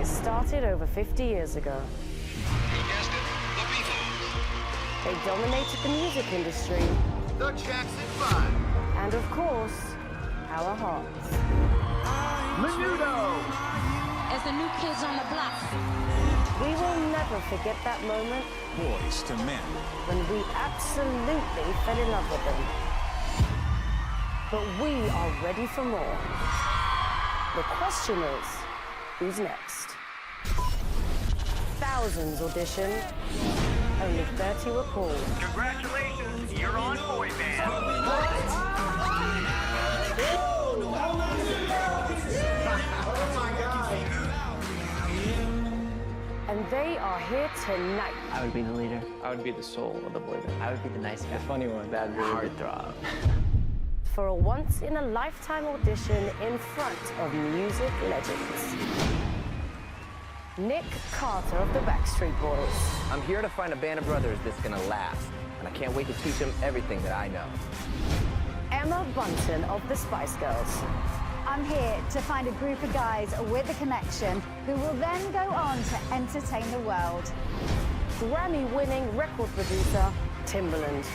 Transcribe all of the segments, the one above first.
It started over 50 years ago. You guessed it, the Beatles. They dominated the music industry. The Jackson 5. And of course, our hearts. Menudo. As the new kids on the block. We will never forget that moment Boys to Men. when we absolutely fell in love with them. But we are ready for more. The question is, who's next? Thousands auditioned, only 30 were called. Congratulations, you're on Boy Band. And they are here tonight. I would be the leader. I would be the soul of the boy band. I would be the nice guy. The funny one. That heartthrob. For a once-in-a-lifetime audition in front of music legends. Nick Carter of the Backstreet Boys. I'm here to find a band of brothers that's gonna last, and I can't wait to teach them everything that I know. Emma Bunton of the Spice Girls. I'm here to find a group of guys with a connection who will then go on to entertain the world. Grammy-winning record producer, Timbaland.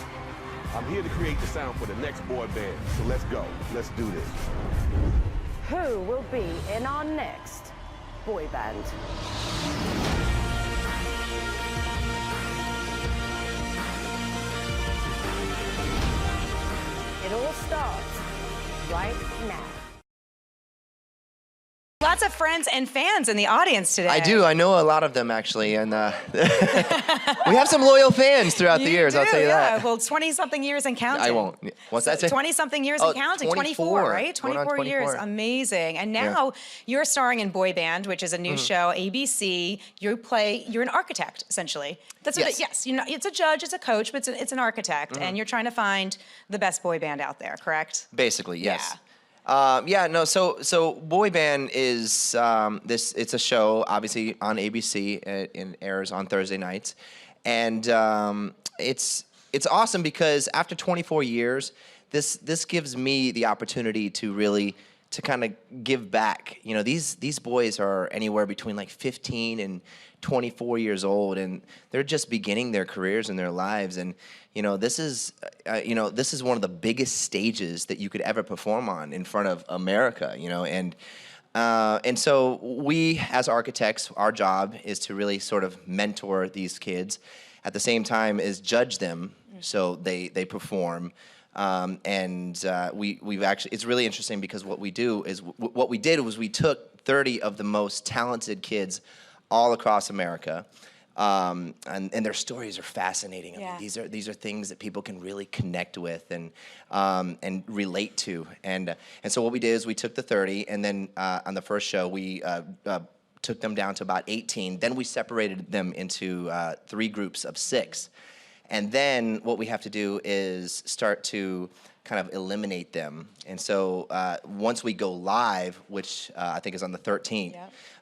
I'm here to create the sound for the next boy band, so let's go. Let's do this. Who will be in our next boy band? It all starts right now. Lots of friends and fans in the audience today. I do. I know a lot of them, actually, and we have some loyal fans throughout the years, I'll tell you that. Well, 20-something years and counting. I won't. What's that say? 20-something years Oh, and counting. 24, right? 24 years. Amazing. And now you're starring in Boy Band, which is a new show, ABC. You're an architect, essentially. That's what Yes. it's a judge, it's a coach, but it's an architect, and you're trying to find the best boy band out there, correct? Basically, yes. Yeah. So Boy Band is it's a show obviously on ABC. It airs on Thursday nights, and it's awesome because after 24 years, this gives me the opportunity to really to kind of give back. You know, these boys are anywhere between like 15 and 24 years old, and they're just beginning their careers and their lives. And this is one of the biggest stages that you could ever perform on in front of America. And so we as architects, our job is to really sort of mentor these kids, at the same time as judge them so they perform. We've actually, it's really interesting because what we did was we took 30 of the most talented kids all across America, and their stories are fascinating. I mean, these are things that people can really connect with and relate to. And so what we did is we took the 30, and then on the first show we took them down to about 18. Then we separated them into 3 groups of 6. And then what we have to do is start to kind of eliminate them. And so once we go live, which I think is on the 13th,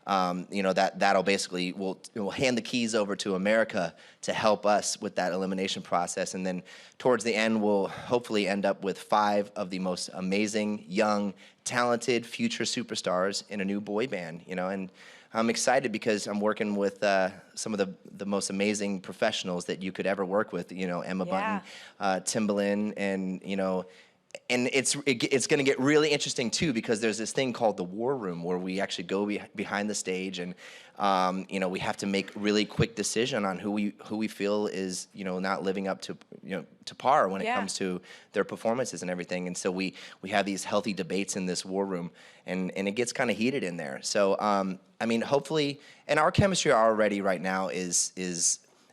that'll basically, we'll hand the keys over to America to help us with that elimination process. And then towards the end, we'll hopefully end up with 5 of the most amazing, young, talented future superstars in a new boy band, and I'm excited because I'm working with some of the most amazing professionals that you could ever work with. Emma Bunton, Timbaland, and and it's going to get really interesting too because there's this thing called the war room where we actually go behind the stage and we have to make really quick decision on who we feel is not living up to to par when it comes to their performances and everything. And so we have these healthy debates in this war room, and it gets kind of heated in there. So I mean, hopefully, and our chemistry already right now is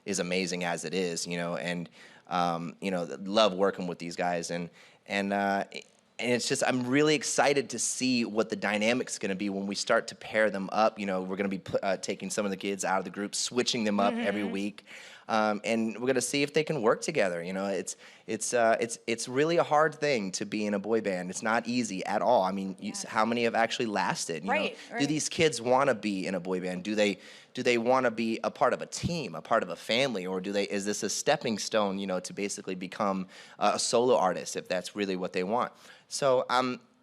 amazing as it is, and love working with these guys, and it's just, I'm really excited to see what the dynamic's going to be when we start to pair them up. We're going to be taking some of the kids out of the group, switching them up every week, and we're going to see if they can work together. It's really a hard thing to be in a boy band. It's not easy at all. I mean, how many have actually lasted? Do these kids want to be in a boy band? Do they want to be a part of a team, a part of a family, or is this a stepping stone, to basically become a solo artist if that's really what they want? So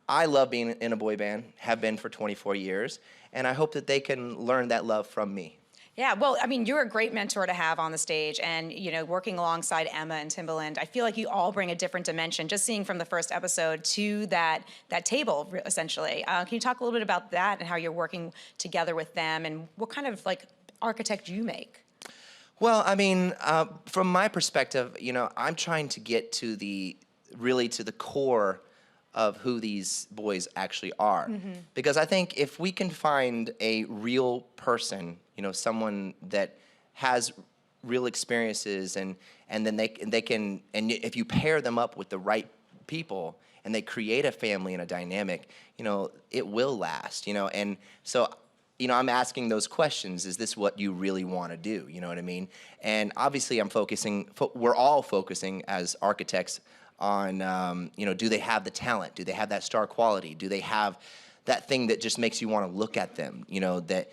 I love being in a boy band, have been for 24 years, and I hope that they can learn that love from me. Yeah, well, I mean, you're a great mentor to have on the stage, and working alongside Emma and Timbaland, I feel like you all bring a different dimension. Just seeing from the first episode to that table, essentially. Can you talk a little bit about that and how you're working together with them, and what kind of architect you make? Well, I mean, from my perspective, I'm trying to get to the core of who these boys actually are. Mm-hmm. Because I think if we can find a real person, someone that has real experiences, and then they can, and if you pair them up with the right people and they create a family and a dynamic, it will last, and so I'm asking those questions. Is this what you really want to do? You know what I mean? And obviously we're all focusing as architects on, do they have the talent? Do they have that star quality? Do they have that thing that just makes you want to look at them? That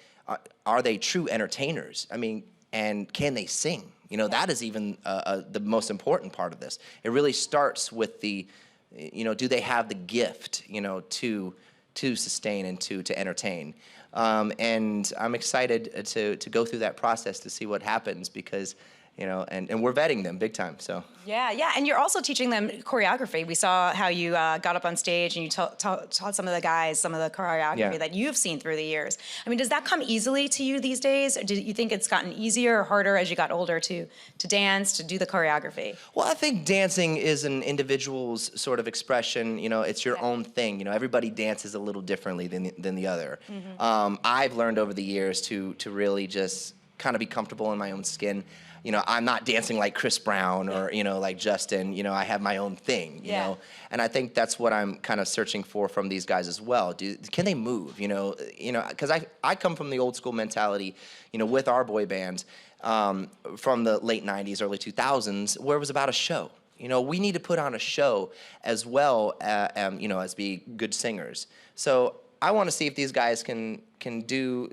are they true entertainers? I mean, and can they sing? That is even the most important part of this. It really starts with the, do they have the gift, to sustain and to entertain? And I'm excited to go through that process to see what happens, because and we're vetting them big time. So yeah, and you're also teaching them choreography. We saw how you got up on stage and you taught some of the guys some of the choreography that you've seen through the years. I mean, does that come easily to you these days? Or do you think it's gotten easier or harder as you got older to dance, to do the choreography? Well, I think dancing is an individual's sort of expression. It's your own thing. Everybody dances a little differently than the other. Mm-hmm. I've learned over the years to really just kind of be comfortable in my own skin. I'm not dancing like Chris Brown or, like Justin. I have my own thing, you know. And I think that's what I'm kind of searching for from these guys as well. Can they move, because I come from the old school mentality, with our boy bands from the late 90s, early 2000s, where it was about a show. We need to put on a show as well, as be good singers. So I want to see if these guys can do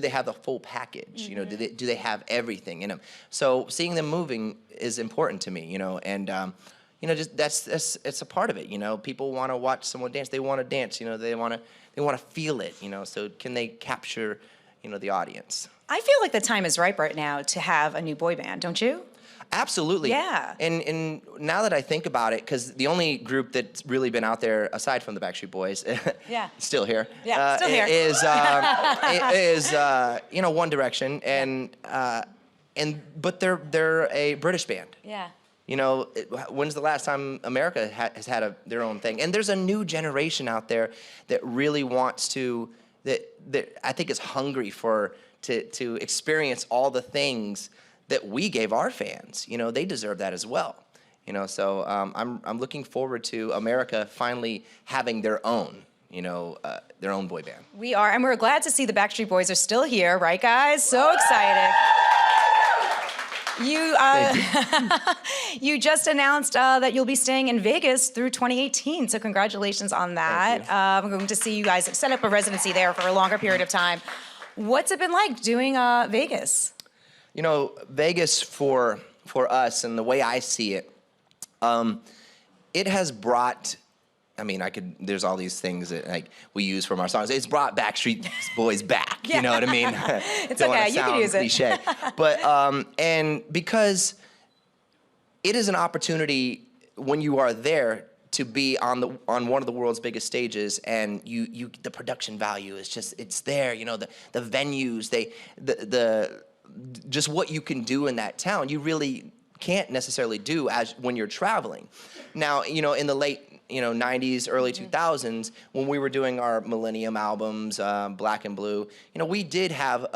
they have the full package? Mm-hmm. Do they have everything in them? So seeing them moving is important to me, and just that's it's a part of it. People want to watch someone dance. They want to dance. They want to feel it. So can they capture, the audience? I feel like the time is ripe right now to have a new boy band, don't you? Absolutely. Yeah. And now that I think about it, because the only group that's really been out there, aside from the Backstreet Boys, still here, still here, is One Direction, but they're a British band. Yeah. When's the last time America has had their own thing? And there's a new generation out there that really wants to, that I think is hungry to experience all the things that we gave our fans. They deserve that as well. So I'm looking forward to America finally having their own boy band. We are, and we're glad to see the Backstreet Boys are still here, right, guys? So excited. You just announced that you'll be staying in Vegas through 2018, so congratulations on that. I'm going to see you guys set up a residency there for a longer period of time. What's it been like doing Vegas? Vegas for us, and the way I see it, it has brought, there's all these things that we use from our songs. It's brought Backstreet Boys back, you know what I mean? It's okay, you can use cliche. it. But, and because it is an opportunity when you are there to be on one of the world's biggest stages, and the production value is just, it's there, the venues, just what you can do in that town, you really can't necessarily do as when you're traveling. Now, in the late, 90s, early 2000s, when we were doing our Millennium albums, Black and Blue, we did have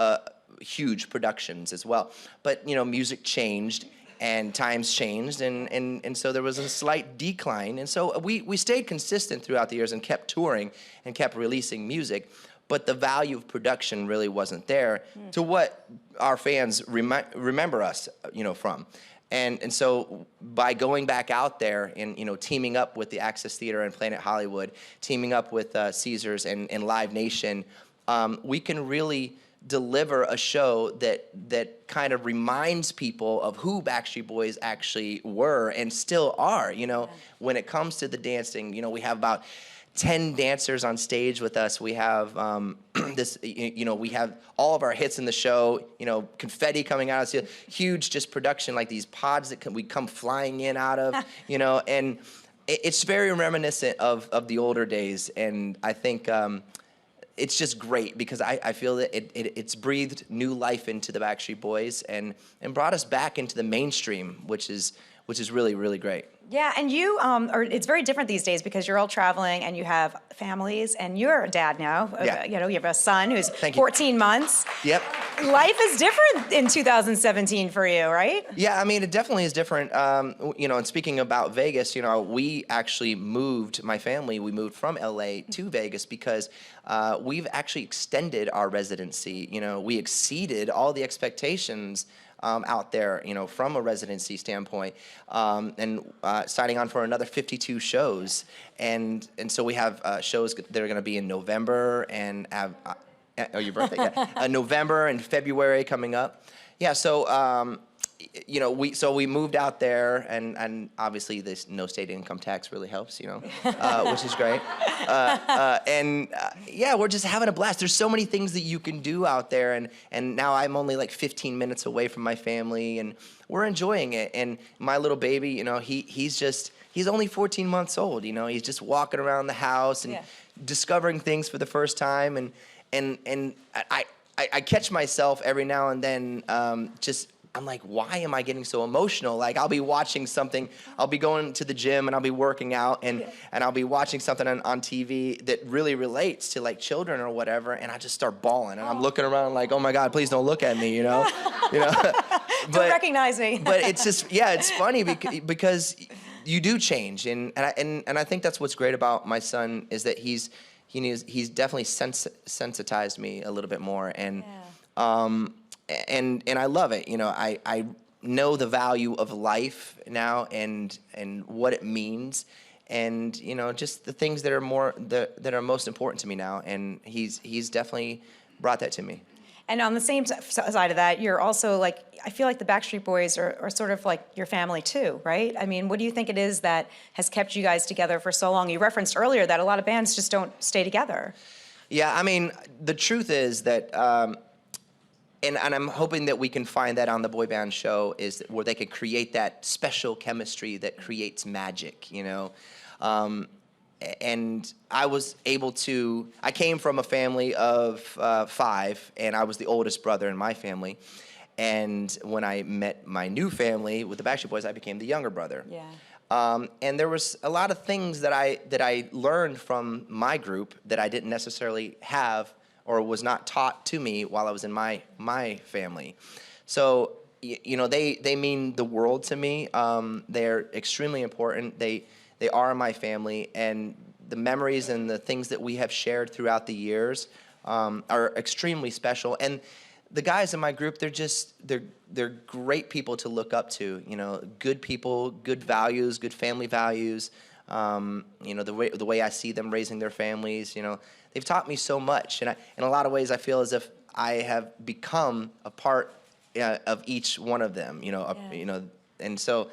huge productions as well. But, music changed and times changed, and so there was a slight decline. And so we stayed consistent throughout the years and kept touring and kept releasing music. But the value of production really wasn't there to what our fans remember us, from. And so by going back out there and, teaming up with the Access Theater and Planet Hollywood, teaming up with Caesars and Live Nation, we can really deliver a show that kind of reminds people of who Backstreet Boys actually were and still are. When it comes to the dancing, we have about 10 dancers on stage with us. We have we have all of our hits in the show, confetti coming out. It's a huge just production, like these pods that we come flying in out of, and it's very reminiscent of the older days. And I think it's just great because I feel that it's breathed new life into the Backstreet Boys and brought us back into the mainstream, which is really, really great. Yeah, and you it's very different these days because you're all traveling and you have families, and you're a dad now. Yeah. You have a son who's Thank you. 14 months. Yep. Life is different in 2017 for you, right? Yeah, I mean, it definitely is different. And speaking about Vegas, we actually moved, my family, we moved from LA to Vegas because we've actually extended our residency. We exceeded all the expectations out there, from a residency standpoint, and signing on for another 52 shows. And so we have shows that are going to be in November and have, your birthday, yeah, November and February coming up. Yeah, so we moved out there, and obviously this no state income tax really helps, which is great. Yeah, we're just having a blast. There's so many things that you can do out there, and now I'm only like 15 minutes away from my family, and we're enjoying it. And my little baby, he's only 14 months old. He's just walking around the house and discovering things for the first time, and I catch myself every now and then I'm like, why am I getting so emotional? Like, I'll be watching something, I'll be going to the gym and I'll be working out and I'll be watching something on TV that really relates to like children or whatever, and I just start bawling and I'm looking around like, oh my God, please don't look at me, Don't recognize me. But it's just, it's funny because you do change, and I think that's what's great about my son is that he's definitely sensitized me a little bit more, and I love it. I know the value of life now and what it means, and just the things that are most important to me now. And he's definitely brought that to me. And on the same side of that, you're also like, I feel like the Backstreet Boys are sort of like your family too, right? I mean, what do you think it is that has kept you guys together for so long? You referenced earlier that a lot of bands just don't stay together. Yeah, I mean, the truth is that, and I'm hoping that we can find that on the boy band show, is where they can create that special chemistry that creates magic, and I was able to, I came from a family of 5, and I was the oldest brother in my family. And when I met my new family with the Backstreet Boys, I became the younger brother. Yeah. And there was a lot of things that I learned from my group that I didn't necessarily have or was not taught to me while I was in my family. So, they mean the world to me. They're extremely important. They are my family, and the memories and the things that we have shared throughout the years are extremely special. And the guys in my group, they're great people to look up to. Good people, good values, good family values. The way I see them raising their families. They've taught me so much, and in a lot of ways, I feel as if I have become a part of each one of them. And so.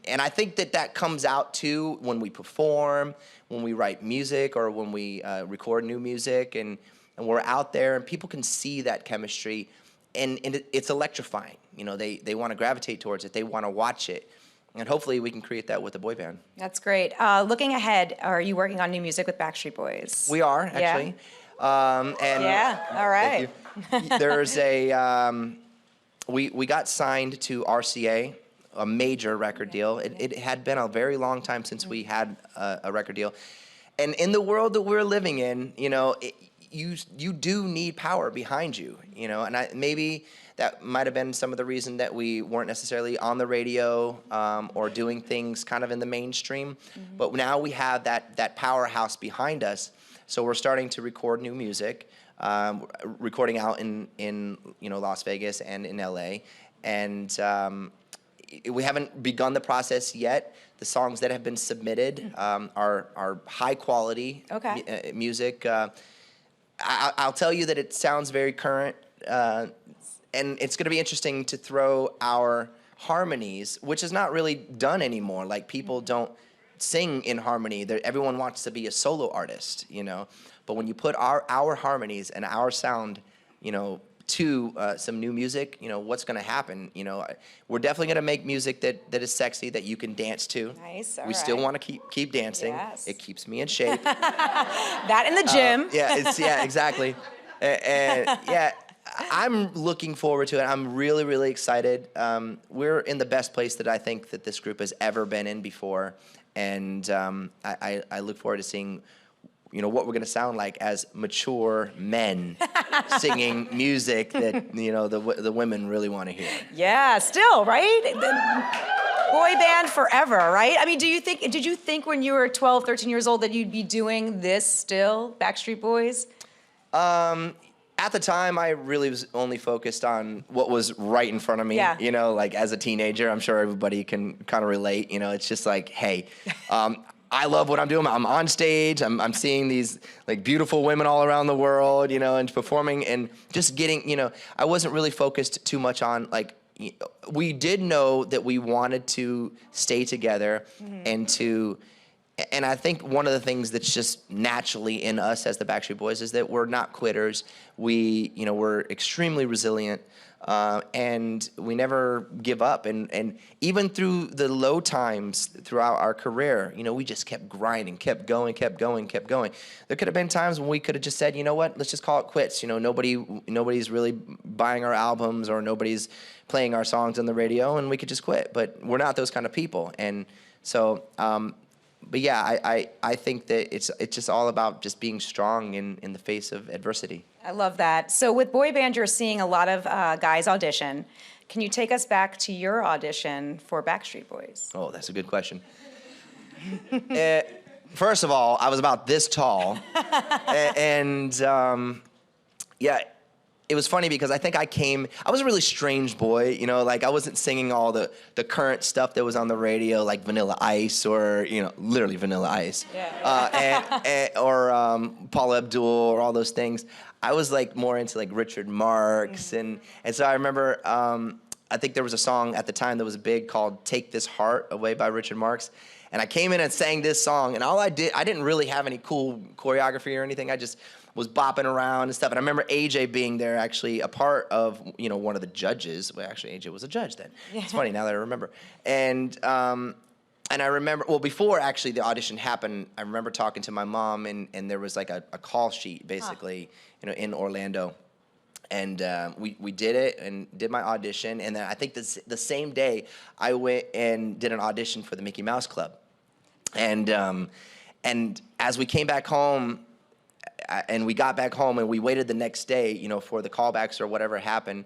And I think that comes out too when we perform, when we write music, or when we record new music, and we're out there and people can see that chemistry, and it's electrifying. They want to gravitate towards it. They want to watch it. And hopefully we can create that with the boy band. That's great. Looking ahead, are you working on new music with Backstreet Boys? We are, actually. Yeah? All right. There's we got signed to RCA, a major record deal. It had been a very long time since we had a record deal. And in the world that we're living in, you do need power behind you, and maybe that might have been some of the reason that we weren't necessarily on the radio or doing things kind of in the mainstream. Mm-hmm. But now we have that powerhouse behind us, so we're starting to record new music, recording out in Las Vegas and in LA, and we haven't begun the process yet. The songs that have been submitted are high quality music. I'll tell you that it sounds very current, and it's going to be interesting to throw our harmonies, which is not really done anymore. Like, people don't sing in harmony. Everyone wants to be a solo artist, you know. But when you put our harmonies and our sound, you know, to some new music, you know, what's going to happen? You know, we're definitely going to make music that is sexy, that you can dance to. Nice. We still want to keep dancing. Yes. It keeps me in shape. That in the gym. Yeah, exactly. And yeah, I'm looking forward to it. I'm really, really excited. We're in the best place that I think that this group has ever been in before, and I look forward to seeing, you know, what we're going to sound like as mature men singing music that, you know, the women really want to hear. Yeah, still, right? Boy band forever, right? I mean, did you think when you were 12, 13 years old that you'd be doing this still, Backstreet Boys? At the time, I really was only focused on what was right in front of me. Yeah. You know, like as a teenager, I'm sure everybody can kind of relate. You know, it's just like, hey, I love what I'm doing. I'm on stage. I'm seeing these like beautiful women all around the world, you know, and performing and just getting, you know, I wasn't really focused too much on like, we did know that we wanted to stay together and I think one of the things that's just naturally in us as the Backstreet Boys is that we're not quitters. We, you know, we're extremely resilient. And we never give up. And even through the low times throughout our career, you know, we just kept grinding, kept going. There could have been times when we could have just said, you know what, let's just call it quits. You know, nobody's really buying our albums or nobody's playing our songs on the radio, and we could just quit. But we're not those kind of people. And so, but yeah, I think that it's just all about just being strong in the face of adversity. I love that. So with boy band, you're seeing a lot of guys audition. Can you take us back to your audition for Backstreet Boys? Oh, that's a good question. First of all, I was about this tall, and yeah. It was funny because I think I was a really strange boy, you know, like I wasn't singing all the current stuff that was on the radio, like Vanilla Ice or, you know, literally Vanilla Ice. Yeah. Or Paula Abdul or all those things. I was like more into like Richard Marx. And so I remember, I think there was a song at the time that was big called Take This Heart Away by Richard Marx. And I came in and sang this song, and I didn't really have any cool choreography or anything. I just was bopping around and stuff. And I remember AJ being there, actually a part of, you know, one of the judges. Well, actually, AJ was a judge then. Yeah. It's funny now that I remember. And I remember, well, before actually the audition happened, I remember talking to my mom, and there was like a call sheet, basically, you know, in Orlando. And we did it and did my audition. And then I think the same day, I went and did an audition for the Mickey Mouse Club. And as we came back home, and we got back home and we waited the next day, you know, for the callbacks or whatever happened,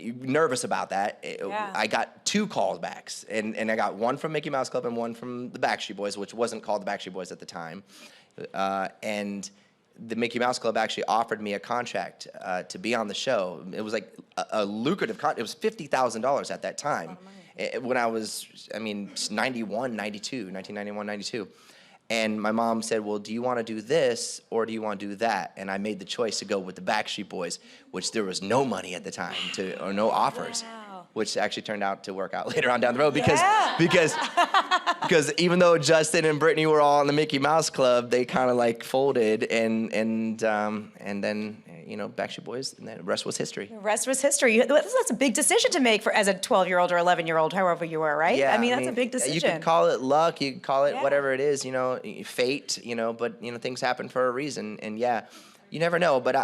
nervous about that. Yeah. I got 2 callbacks, and I got one from Mickey Mouse Club and one from the Backstreet Boys, which wasn't called the Backstreet Boys at the time. And the Mickey Mouse Club actually offered me a contract to be on the show. It was like a lucrative contract. It was $50,000 at that time. When I was, 1991, 92. And my mom said, well, do you want to do this or do you want to do that? And I made the choice to go with the Backstreet Boys, which there was no money at the time or no offers. Wow. Which actually turned out to work out later on down the road because even though Justin and Brittany were all in the Mickey Mouse Club, they kind of like folded and then, you know, Backstreet Boys, and the rest was history. The rest was history. That's a big decision to make as a 12-year-old or 11-year-old, however you were, right? Yeah, that's a big decision. You can call it luck, you can call it whatever it is, you know, fate, you know, but, you know, things happen for a reason, and yeah, you never know, but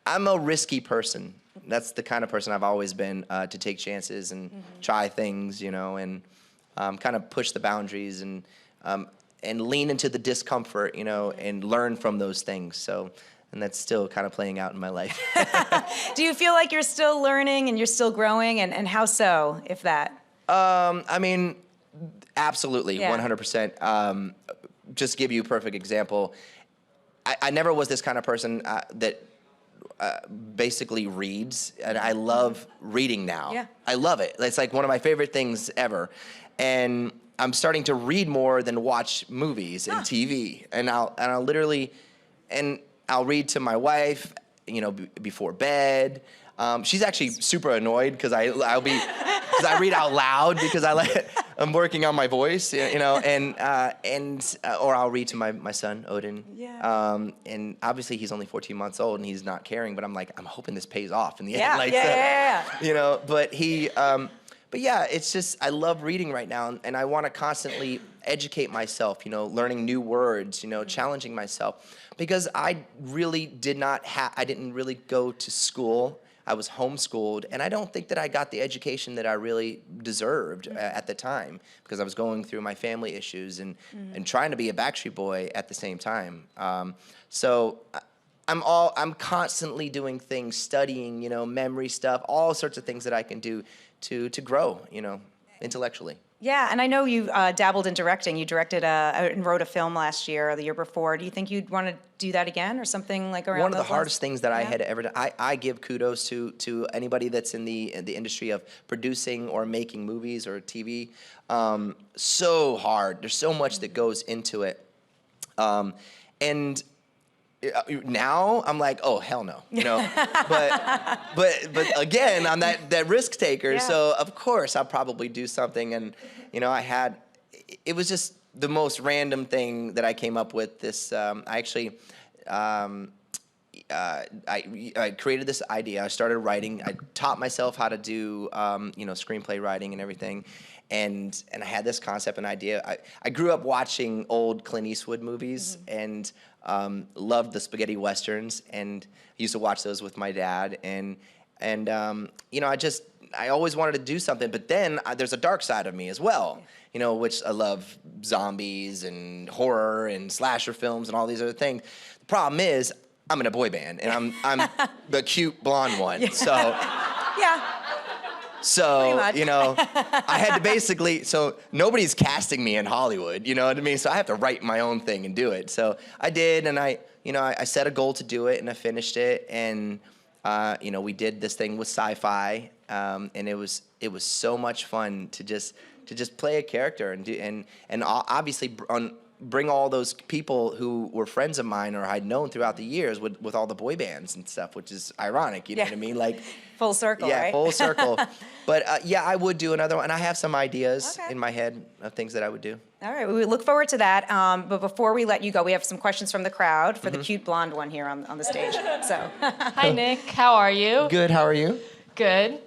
I'm a risky person. That's the kind of person I've always been, to take chances and try things, you know, and kind of push the boundaries and lean into the discomfort, you know, and learn from those things, so. And that's still kind of playing out in my life. Do you feel like you're still learning and you're still growing? And how so, if that? Absolutely, 100%. Just give you a perfect example. I never was this kind of person that basically reads, and I love reading now. Yeah. I love it. It's like one of my favorite things ever. And I'm starting to read more than watch movies and TV. And I'll literally, I'll read to my wife, you know, before bed. She's actually super annoyed because I'll be because I read out loud because I'm working on my voice, you know, or I'll read to my son Odin. Yeah. And obviously he's only 14 months old and he's not caring, but I'm like, I'm hoping this pays off in the Yeah, end. Like, yeah. You know, but yeah, it's just, I love reading right now, and I want to constantly educate myself, you know, learning new words, you know, challenging myself, because I really I didn't really go to school. I was homeschooled, and I don't think that I got the education that I really deserved at the time, because I was going through my family issues and trying to be a Backstreet Boy at the same time. So I'm constantly doing things, studying, you know, memory stuff, all sorts of things that I can do to grow, you know, intellectually. Yeah, and I know you dabbled in directing. You directed and wrote a film last year or the year before. Do you think you'd want to do that again or something like around One of the those hardest lines? things that I had ever done, I give kudos to anybody that's in the industry of producing or making movies or TV. So hard. There's so much that goes into it. And now I'm like, oh, hell no, you know. but again, I'm that risk taker, Yeah. so of course I'll probably do something. And you know, it was just the most random thing that I came up with. This I actually I created this idea. I started writing. I taught myself how to do you know, screenplay writing and everything. And I had this concept and idea. I grew up watching old Clint Eastwood movies and loved the spaghetti westerns, and I used to watch those with my dad. And you know, I always wanted to do something, but then there's a dark side of me as well, you know, which I love zombies and horror and slasher films and all these other things. The problem is I'm in a boy band, and I'm the cute blonde one. Yeah. So. Yeah. So, you know, I had to basically, so nobody's casting me in Hollywood, you know what I mean? So I have to write my own thing and do it. So I did, and I set a goal to do it, and I finished it. And, you know, we did this thing with sci-fi, and it was so much fun to just play a character and obviously bring all those people who were friends of mine or I'd known throughout the years with all the boy bands and stuff, which is ironic, you know what I mean? Like, full circle, yeah, right? full circle. But yeah, I would do another one, and I have some ideas in my head of things that I would do. All right, we look forward to that. But before we let you go, we have some questions from the crowd for the cute blonde one here on the stage. So, hi Nick, how are you? Good. How are you? Good.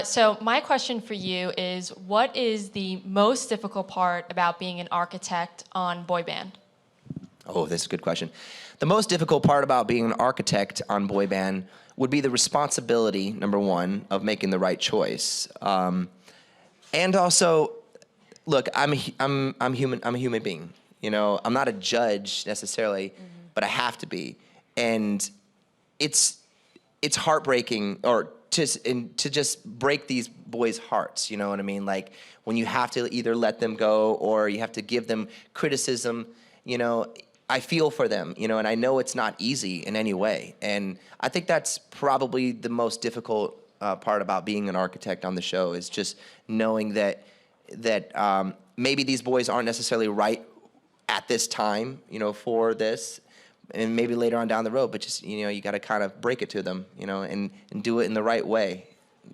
So my question for you is, what is the most difficult part about being an architect on boy band? Oh, that's a good question. The most difficult part about being an architect on boy band would be the responsibility, number one, of making the right choice, and also, look, I'm human. I'm a human being. You know, I'm not a judge necessarily, but I have to be, and it's heartbreaking, or to just break these boys' hearts. You know what I mean? Like when you have to either let them go or you have to give them criticism. You know, I feel for them, you know, and I know it's not easy in any way. And I think that's probably the most difficult part about being an architect on the show, is just knowing that maybe these boys aren't necessarily right at this time, you know, for this, and maybe later on down the road, but just, you know, you got to kind of break it to them, you know, and do it in the right way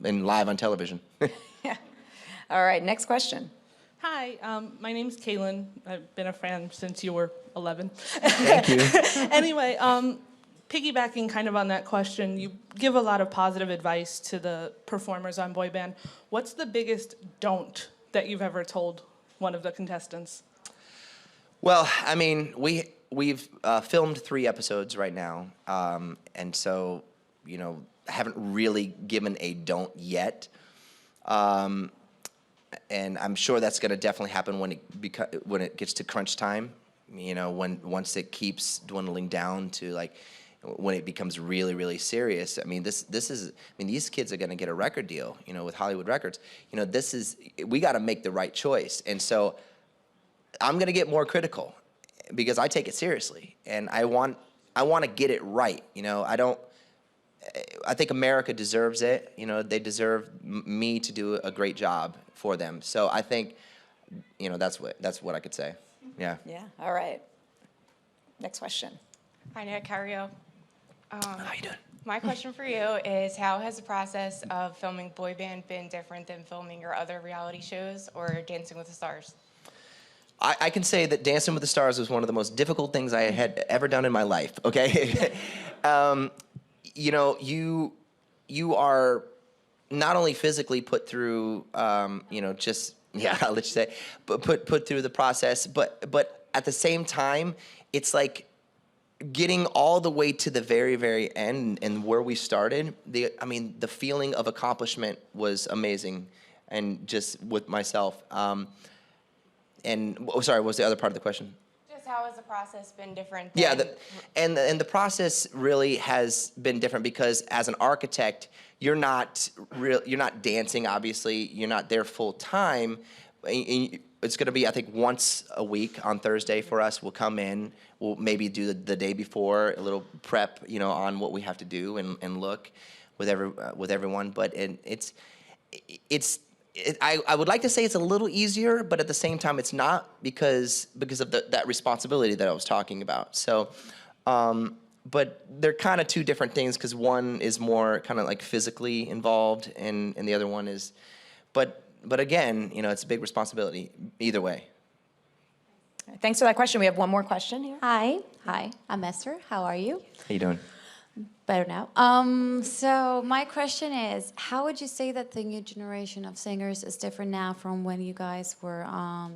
and live on television. yeah. All right, next question. Hi, my name's Kaylin. I've been a fan since you were 11. Thank you. Anyway, piggybacking kind of on that question, you give a lot of positive advice to the performers on boy band. What's the biggest don't that you've ever told one of the contestants? Well, I mean, we've filmed 3 episodes right now, and so, you know, I haven't really given a don't yet. And I'm sure that's going to definitely happen when it gets to crunch time. You know, once it keeps dwindling down to, like, when it becomes really, really serious. I mean, these kids are going to get a record deal, you know, with Hollywood Records. You know, we got to make the right choice. And so I'm going to get more critical because I take it seriously, and I want to get it right. You know, I think America deserves it. You know, they deserve me to do a great job for them. So I think, you know, that's what I could say. Yeah. Yeah. All right. Next question. Hi, Nick. How are you? How you doing? My question for you is, how has the process of filming boy band been different than filming your other reality shows or Dancing with the Stars? I can say that Dancing with the Stars was one of the most difficult things I had ever done in my life, okay? You know, you are not only physically put through, you know, just, yeah, I'll let you say, but put through the process, but at the same time, it's like getting all the way to the very, very end and where we started. I mean, the feeling of accomplishment was amazing, and just with myself. And sorry, what was the other part of the question? Just how has the process been different? Yeah, than and the process really has been different because as an architect, you're not dancing. Obviously, you're not there full time. It's going to be, I think, once a week on Thursday for us. We'll come in. We'll maybe do the day before a little prep, you know, on what we have to do and look with everyone. But I would like to say it's a little easier, but at the same time, it's not because of that responsibility that I was talking about. So, but they're kind of two different things because one is more kind of like physically involved, and the other one is, but again, you know, it's a big responsibility either way. Thanks for that question. We have one more question here. Hi, I'm Esther. How are you? How you doing? Better now. So my question is, how would you say that the new generation of singers is different now from when you guys were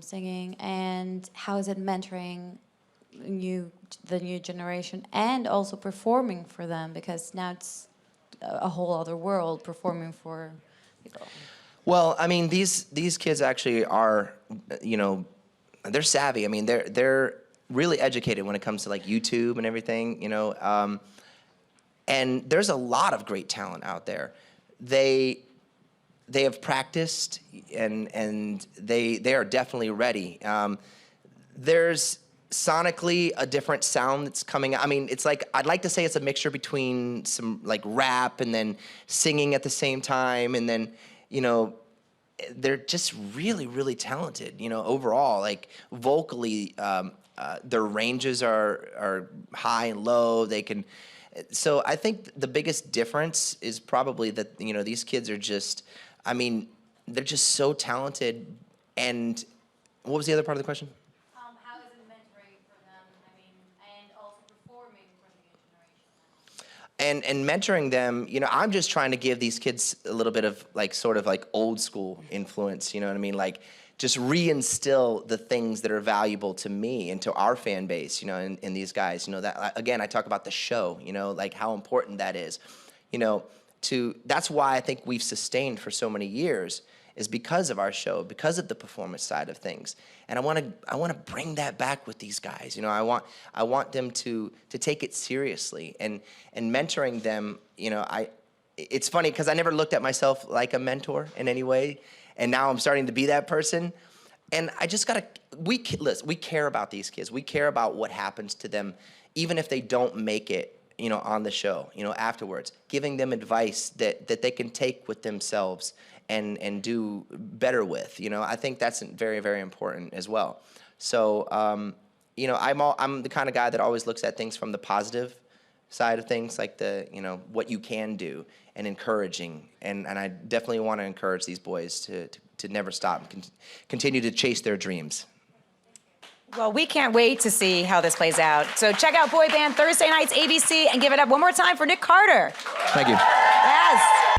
singing, and how is it mentoring the new generation and also performing for them, because now it's a whole other world performing for people? Well, I mean, these kids actually are, you know, they're savvy. I mean, they're really educated when it comes to like YouTube and everything, you know. And there's a lot of great talent out there. They have practiced and they are definitely ready. There's sonically a different sound that's coming out. I mean, it's like, I'd like to say it's a mixture between some like rap and then singing at the same time, and then, you know, they're just really, really talented, you know, overall. Like vocally, their ranges are high and low. They can. So I think the biggest difference is probably that, you know, these kids are just, I mean, they're just so talented. And what was the other part of the question? How is it mentoring for them? I mean, and also performing for the new generation? And mentoring them, you know, I'm just trying to give these kids a little bit of like sort of like old school influence, you know what I mean? Like just reinstill the things that are valuable to me and to our fan base, you know, in these guys. You know, that again, I talk about the show, you know, like how important that is, you know, that's why I think we've sustained for so many years, is because of our show, because of the performance side of things. And I want to bring that back with these guys. You know, I want them to take it seriously, and mentoring them, you know, it's funny because I never looked at myself like a mentor in any way. And now I'm starting to be that person. And I just we care about these kids. We care about what happens to them, even if they don't make it, you know, on the show, you know, afterwards, giving them advice that they can take with themselves and do better with, you know. I think that's very, very important as well. So, you know, I'm the kind of guy that always looks at things from the positive side of things, like you know, what you can do, and encouraging. And I definitely want to encourage these boys to never stop and continue to chase their dreams. Well, we can't wait to see how this plays out. So check out Boy Band Thursday nights, ABC, and give it up one more time for Nick Carter. Thank you. Yes.